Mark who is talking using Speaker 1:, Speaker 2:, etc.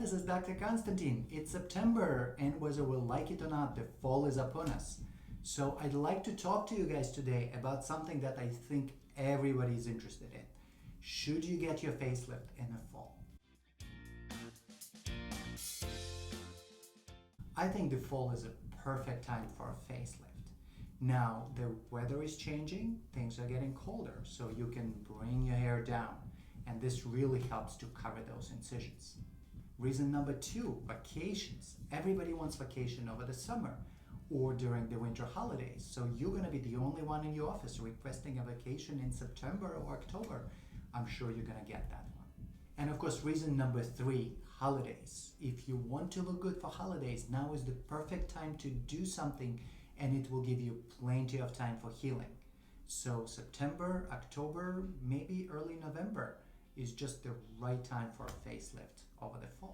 Speaker 1: this is Dr. Konstantin. It's September, and whether we like it or not, the fall is upon us. So I'd like to talk to you guys today about something that I think everybody is interested in. Should you get your facelift in the fall? I think the fall is a perfect time for a facelift. Now, the weather is changing, things are getting colder, so you can bring your hair down, and this really helps to cover those incisions. Reason number 2, vacations. Everybody wants vacation over the summer or during the winter holidays, so you're going to be the only one in your office requesting a vacation in September or October. I'm sure you're going to get that one. And of course, reason number 3, holidays. If you want to look good for holidays, now is the perfect time to do something, and it will give you plenty of time for healing. So September, October, maybe early November is just the right time for a facelift over the fall.